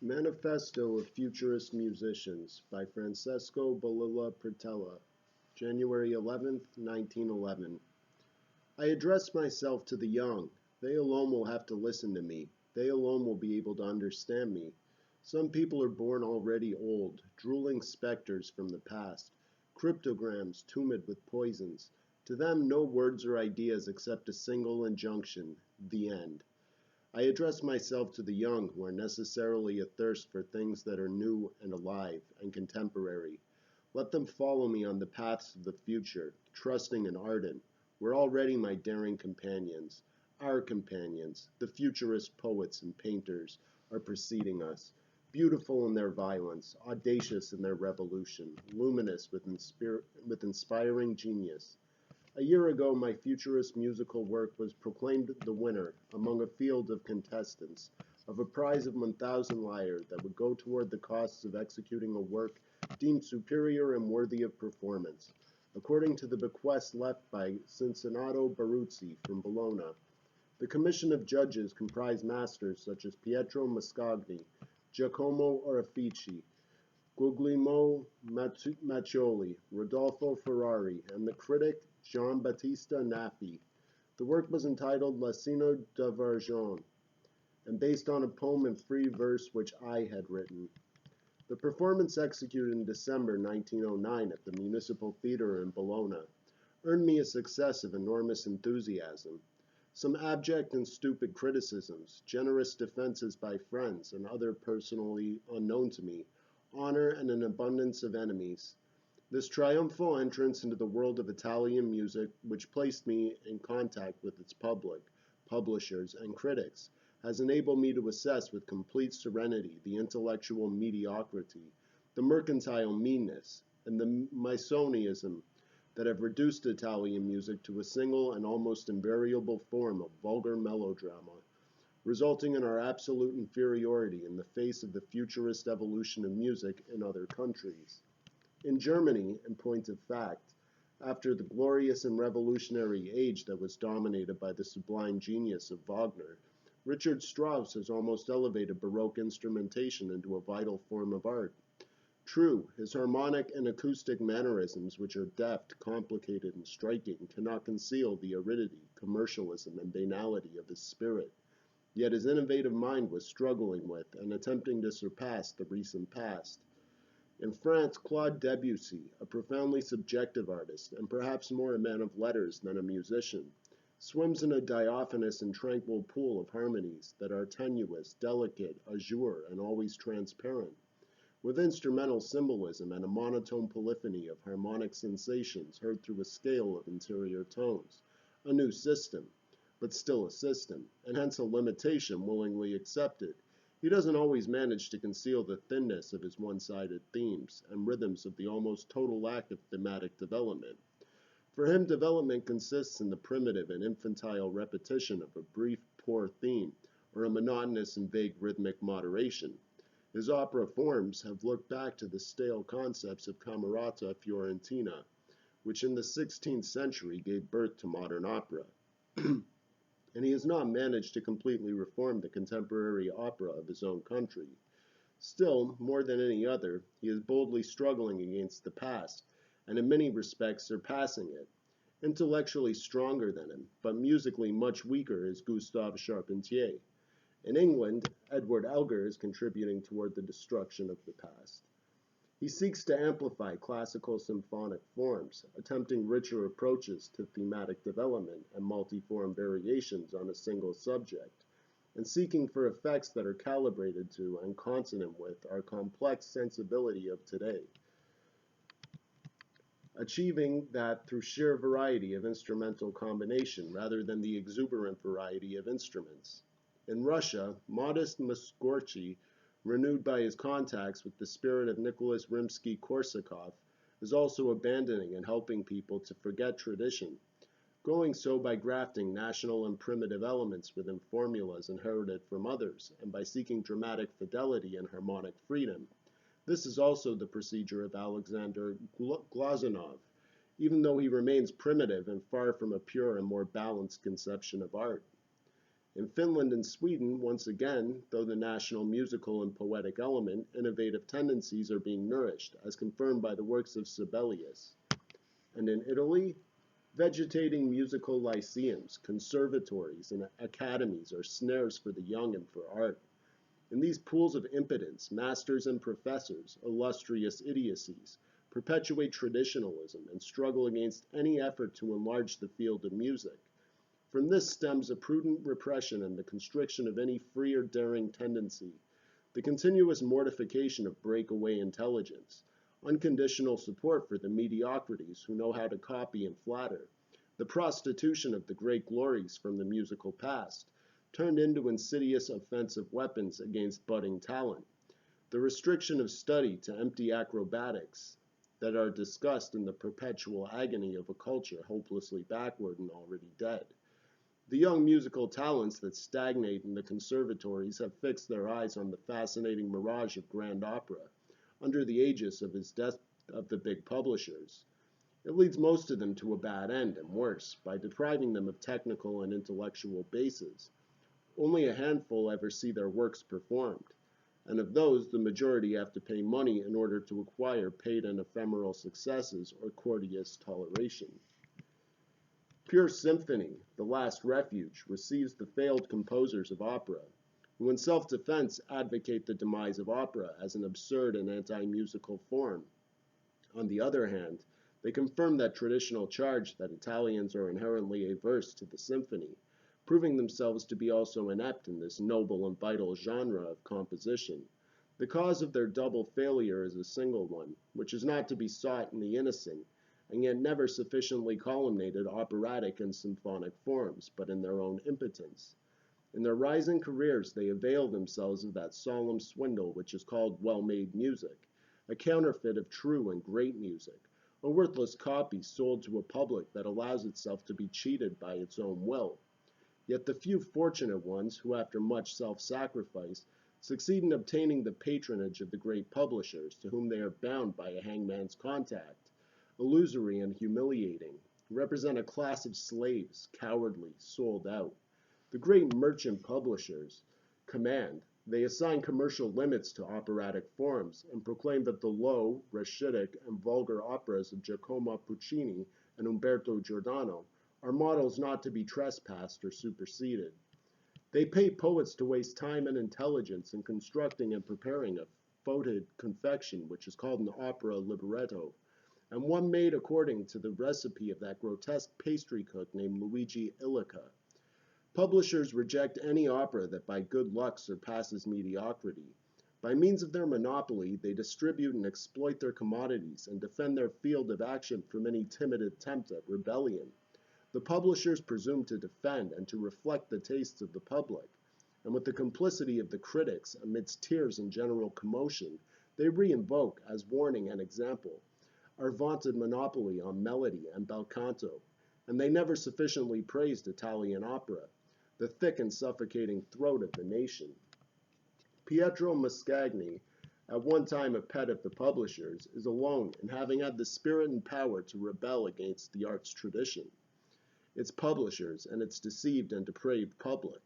Manifesto of Futurist Musicians by Francesco Balilla Pratella, January 11th, 1911. I address myself to the young. They alone will have to listen to me. They alone will be able to understand me. Some people are born already old, drooling specters from the past, cryptograms tumid with poisons. To them no words or ideas except a single injunction, the end. I address myself to the young who are necessarily athirst for things that are new and alive and contemporary. Let them follow me on the paths of the future, trusting and ardent. We're already my daring companions. Our companions, the futurist poets and painters, are preceding us, beautiful in their violence, audacious in their revolution, luminous with inspiring genius. A year ago, my futurist musical work was proclaimed the winner, among a field of contestants, of a prize of 1,000 lire that would go toward the costs of executing a work deemed superior and worthy of performance, according to the bequest left by Cincinnato Baruzzi from Bologna. The commission of judges comprised masters such as Pietro Mascagni, Giacomo Orefici, Guglielmo Maccioli, Rodolfo Ferrari, and the critic Jean-Baptiste Nappi. The work was entitled L'Asino d'Argent, and based on a poem in free verse which I had written. The performance, executed in December 1909 at the Municipal Theatre in Bologna, earned me a success of enormous enthusiasm. Some abject and stupid criticisms, generous defenses by friends and other personally unknown to me, honor and an abundance of enemies. This triumphal entrance into the world of Italian music, which placed me in contact with its public, publishers, and critics, has enabled me to assess with complete serenity the intellectual mediocrity, the mercantile meanness, and the misoneism that have reduced Italian music to a single and almost invariable form of vulgar melodrama, resulting in our absolute inferiority in the face of the futurist evolution of music in other countries. In Germany, in point of fact, after the glorious and revolutionary age that was dominated by the sublime genius of Wagner, Richard Strauss has almost elevated Baroque instrumentation into a vital form of art. True, his harmonic and acoustic mannerisms, which are deft, complicated, and striking, cannot conceal the aridity, commercialism, and banality of his spirit. Yet his innovative mind was struggling with and attempting to surpass the recent past. In France, Claude Debussy, a profoundly subjective artist, and perhaps more a man of letters than a musician, swims in a diaphanous and tranquil pool of harmonies that are tenuous, delicate, azure, and always transparent, with instrumental symbolism and a monotone polyphony of harmonic sensations heard through a scale of interior tones. A new system, but still a system, and hence a limitation willingly accepted. He doesn't always manage to conceal the thinness of his one-sided themes and rhythms of the almost total lack of thematic development. For him, development consists in the primitive and infantile repetition of a brief, poor theme, or a monotonous and vague rhythmic moderation. His opera forms have looked back to the stale concepts of Camerata Fiorentina, which in the 16th century gave birth to modern opera. And he has not managed to completely reform the contemporary opera of his own country. Still, more than any other, he is boldly struggling against the past, and in many respects surpassing it. Intellectually stronger than him, but musically much weaker, is Gustave Charpentier. In England, Edward Elgar is contributing toward the destruction of the past. He seeks to amplify classical symphonic forms, attempting richer approaches to thematic development and multiform variations on a single subject, and seeking for effects that are calibrated to and consonant with our complex sensibility of today, achieving that through sheer variety of instrumental combination rather than the exuberant variety of instruments. In Russia, modest Mussorgsky, renewed by his contacts with the spirit of Nicholas Rimsky-Korsakov, is also abandoning and helping people to forget tradition, going so by grafting national and primitive elements within formulas inherited from others, and by seeking dramatic fidelity and harmonic freedom. This is also the procedure of Alexander Glazunov, even though he remains primitive and far from a pure and more balanced conception of art. In Finland and Sweden, once again, though the national musical and poetic element, innovative tendencies are being nourished, as confirmed by the works of Sibelius. And in Italy, vegetating musical lyceums, conservatories, and academies are snares for the young and for art. In these pools of impotence, masters and professors, illustrious idiocies, perpetuate traditionalism and struggle against any effort to enlarge the field of music. From this stems a prudent repression and the constriction of any free or daring tendency, the continuous mortification of breakaway intelligence, unconditional support for the mediocrities who know how to copy and flatter, the prostitution of the great glories from the musical past, turned into insidious offensive weapons against budding talent, the restriction of study to empty acrobatics that are discussed in the perpetual agony of a culture hopelessly backward and already dead. The young musical talents that stagnate in the conservatories have fixed their eyes on the fascinating mirage of grand opera, under the aegis of the big publishers. It leads most of them to a bad end, and worse, by depriving them of technical and intellectual bases. Only a handful ever see their works performed, and of those the majority have to pay money in order to acquire paid and ephemeral successes or courteous toleration. Pure symphony, the last refuge, receives the failed composers of opera, who in self-defense advocate the demise of opera as an absurd and anti-musical form. On the other hand, they confirm that traditional charge that Italians are inherently averse to the symphony, proving themselves to be also inept in this noble and vital genre of composition. The cause of their double failure is a single one, which is not to be sought in the innocent, and yet never sufficiently columnated operatic and symphonic forms, but in their own impotence. In their rising careers, they avail themselves of that solemn swindle which is called well-made music, a counterfeit of true and great music, a worthless copy sold to a public that allows itself to be cheated by its own will. Yet the few fortunate ones who, after much self-sacrifice, succeed in obtaining the patronage of the great publishers, to whom they are bound by a hangman's contact, illusory and humiliating, represent a class of slaves, cowardly, sold out. The great merchant publishers command. They assign commercial limits to operatic forms and proclaim that the low, rachitic, and vulgar operas of Giacomo Puccini and Umberto Giordano are models not to be trespassed or superseded. They pay poets to waste time and intelligence in constructing and preparing a fauted confection which is called an opera libretto, and one made according to the recipe of that grotesque pastry cook named Luigi Illica. Publishers reject any opera that by good luck surpasses mediocrity. By means of their monopoly, they distribute and exploit their commodities and defend their field of action from any timid attempt at rebellion. The publishers presume to defend and to reflect the tastes of the public, and with the complicity of the critics, amidst tears and general commotion, they re-invoke, as warning and example, our vaunted monopoly on melody and bel canto, and they never sufficiently praised Italian opera, the thick and suffocating throat of the nation. Pietro Mascagni, at one time a pet of the publishers, is alone in having had the spirit and power to rebel against the art's tradition, its publishers, and its deceived and depraved public.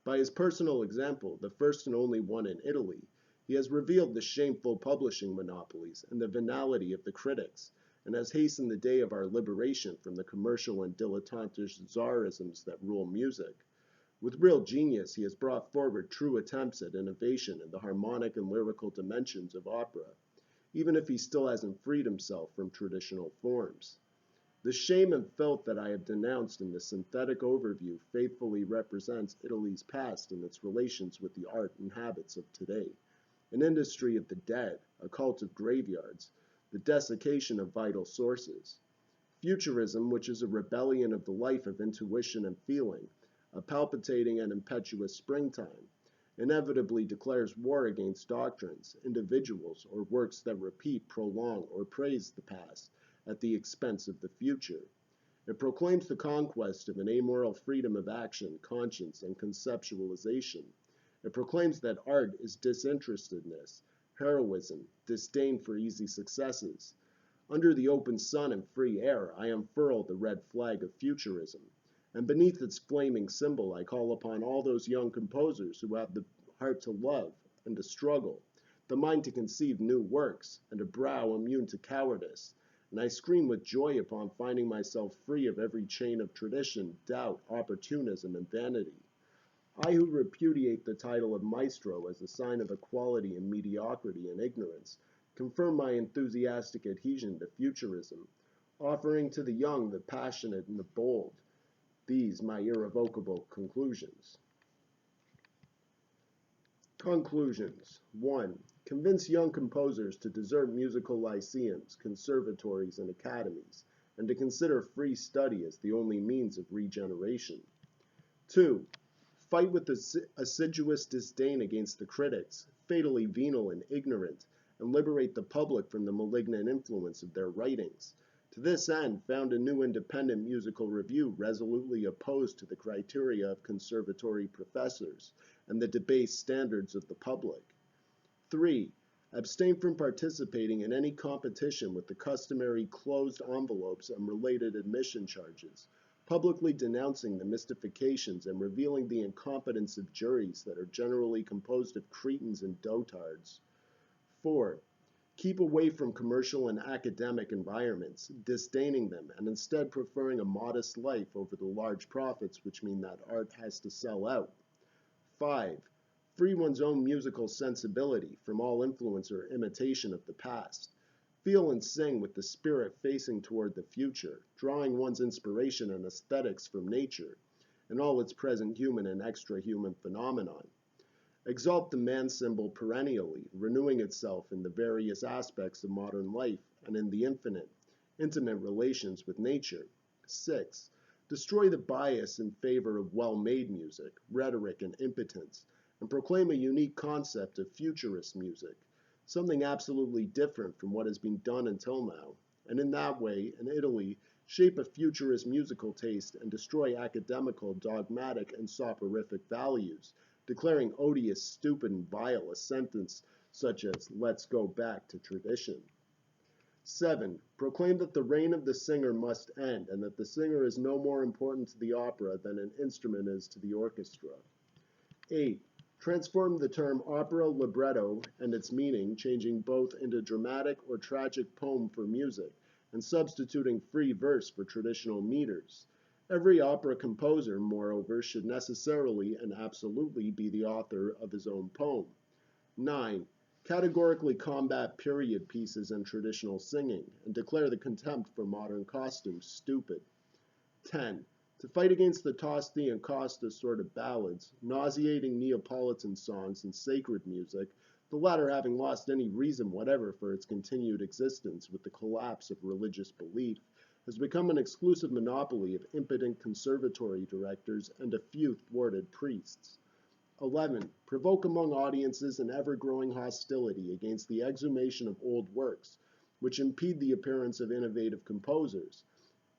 By his personal example, the first and only one in Italy, he has revealed the shameful publishing monopolies and the venality of the critics, and has hastened the day of our liberation from the commercial and dilettantish czarisms that rule music. With real genius, he has brought forward true attempts at innovation in the harmonic and lyrical dimensions of opera, even if he still hasn't freed himself from traditional forms. The shame and filth that I have denounced in this synthetic overview faithfully represents Italy's past and its relations with the art and habits of today. An industry of the dead, a cult of graveyards, the desiccation of vital sources. Futurism, which is a rebellion of the life of intuition and feeling, a palpitating and impetuous springtime, inevitably declares war against doctrines, individuals, or works that repeat, prolong, or praise the past at the expense of the future. It proclaims the conquest of an amoral freedom of action, conscience, and conceptualization. It proclaims that art is disinterestedness, heroism, disdain for easy successes. Under the open sun and free air, I unfurl the red flag of futurism. And beneath its flaming symbol, I call upon all those young composers who have the heart to love and to struggle, the mind to conceive new works, and a brow immune to cowardice. And I scream with joy upon finding myself free of every chain of tradition, doubt, opportunism, and vanity. I who repudiate the title of maestro as a sign of equality in mediocrity and ignorance, confirm my enthusiastic adhesion to futurism, offering to the young, the passionate, and the bold, these my irrevocable conclusions. Conclusions. 1. Convince young composers to desert musical lyceums, conservatories, and academies, and to consider free study as the only means of regeneration. 2. Fight with assiduous disdain against the critics, fatally venal and ignorant, and liberate the public from the malignant influence of their writings. To this end, found a new independent musical review resolutely opposed to the criteria of conservatory professors and the debased standards of the public. 3. Abstain from participating in any competition with the customary closed envelopes and related admission charges, publicly denouncing the mystifications and revealing the incompetence of juries that are generally composed of cretins and dotards. 4. Keep away from commercial and academic environments, disdaining them, and instead preferring a modest life over the large profits which mean that art has to sell out. 5. Free one's own musical sensibility from all influence or imitation of the past. Feel and sing with the spirit facing toward the future, drawing one's inspiration and aesthetics from nature, and all its present human and extra-human phenomenon. Exalt the man symbol perennially, renewing itself in the various aspects of modern life and in the intimate relations with nature. 6. Destroy the bias in favor of well-made music, rhetoric, and impotence, and proclaim a unique concept of futurist music, something absolutely different from what has been done until now, and in that way, in Italy, shape a futurist musical taste and destroy academical, dogmatic, and soporific values, declaring odious, stupid, and vile a sentence such as, "Let's go back to tradition." 7. Proclaim that the reign of the singer must end, and that the singer is no more important to the opera than an instrument is to the orchestra. 8. Transform the term opera libretto and its meaning, changing both into dramatic or tragic poem for music, and substituting free verse for traditional meters. Every opera composer, moreover, should necessarily and absolutely be the author of his own poem. 9. Categorically combat period pieces and traditional singing, and declare the contempt for modern costumes stupid. 10. To fight against the Tosti and Costa sort of ballads, nauseating Neapolitan songs, and sacred music, the latter having lost any reason whatever for its continued existence with the collapse of religious belief, has become an exclusive monopoly of impotent conservatory directors and a few thwarted priests. 11. Provoke among audiences an ever-growing hostility against the exhumation of old works, which impede the appearance of innovative composers,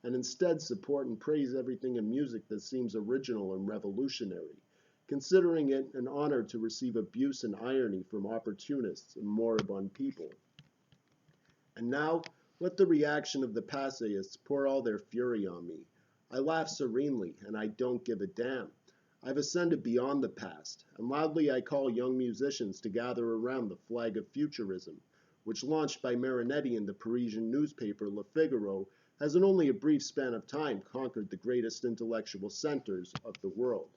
and instead support and praise everything in music that seems original and revolutionary, considering it an honor to receive abuse and irony from opportunists and moribund people. And now, let the reaction of the passeists pour all their fury on me. I laugh serenely, and I don't give a damn. I've ascended beyond the past, and loudly I call young musicians to gather around the flag of futurism, which, launched by Marinetti in the Parisian newspaper Le Figaro, has in only a brief span of time conquered the greatest intellectual centers of the world.